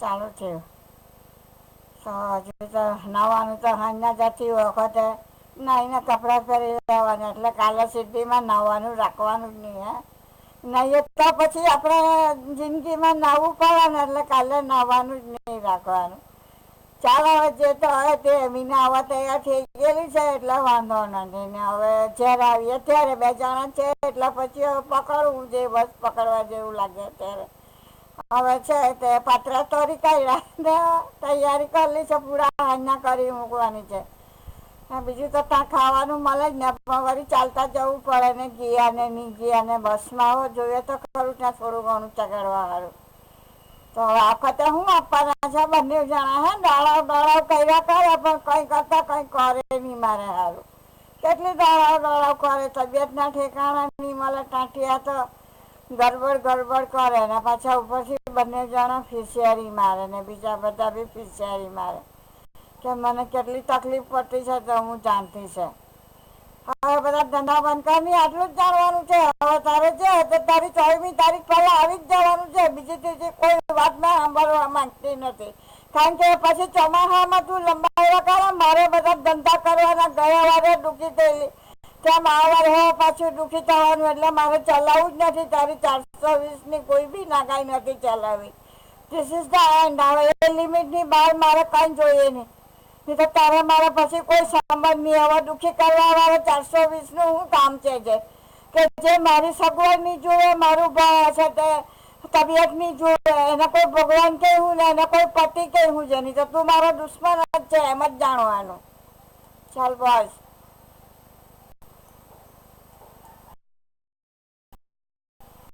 ચાલુ થયું. તો હજુ તો નાવાનું તો હાંજના જતી વખતે નાઈને કપડાં પહેરી લેવાના, એટલે કાલે સીધીમાં નાવાનું રાખવાનું જ નહીં. નહીં તો પછી આપણે જિંદગીમાં નાહવું પડે ને, એટલે કાલે નાવાનું જ નહીં રાખવાનું. ચાલો હવે જે તો હવે તે મીના આવવા તૈયાર થઈ ગયેલી છે, એટલે વાંધો નથી. ને હવે જ્યારે આવીએ ત્યારે 2 જણા છે, એટલે પછી હવે પકડવું જે બસ પકડવા જેવું લાગે ત્યારે. હવે છે તે પાત્રા તરી કાઢ્યા, તૈયારી કરેલી છે, પૂરા હાંજના કરી મૂકવાની છે. બીજું તો ત્યાં ખાવાનું મળે જ ને, પણ વળી ચાલતા જવું પડે ને, ગયા ને નહીં ગયા ને બસમાં જોઈએ તો ખરું ત્યાં થોડું ઘણું ચગાડવા વાળું. તો હવે આ વખતે શું આપવાના છે બંને જણા? હે દોડાવ કર્યા કરે, પણ કંઈ કરતા કંઈ કરે નહીં મારે સારું. કેટલી દોડાવ કરે, તબિયતના ઠેકાણા નહીં મળે, ટાંટિયા તો ગડબડ કરે ને પાછા ઉપરથી બંને જણા ફિશિયારી મારે ને બીજા બધા બી ફિશિયારી મારે. કે મને કેટલી તકલીફ પડતી છે તો હું જાણતી છે. હવે બધા ધંધા બંધ કરી, આટલું જ જાણવાનું છે. હવે તારે છે તો તારી 24મી તારીખ પહેલા આવી જ જવાનું છે. બીજી ત્રીજી કોઈ વાત મેં સાંભળવા માંગતી નથી. કારણ કે પછી ચોમાસામાં તું લંબાવ્યા કરે, મારે બધા ધંધા કરવાના. ગયા વારે દુઃખી થયેલી, ત્યાં આ વારે પાછું દુઃખી થવાનું, એટલે મારે ચલાવવું જ નથી. તારી 420ની કોઈ બી નાગાઈ નથી ચલાવી. This is the and. હવે એ લિમિટની બહાર મારે કંઈ જોઈએ નહીં. નહીં તો તારે મારે પછી કોઈ સંબંધ નહીં. હવે દુઃખી કરવા વાળે 420નું શું કામ છે? કે જે મારી સગવડ નહીં જોવે, મારું છે તે તબિયત નહીં જોવે, એને કોઈ ભગવાન કહેવું ને એને કોઈ પતિ કહેવું છે નહીં. તો તું મારો દુશ્મન જ છે, એમ જ જાણવાનું. ચાલ બસ.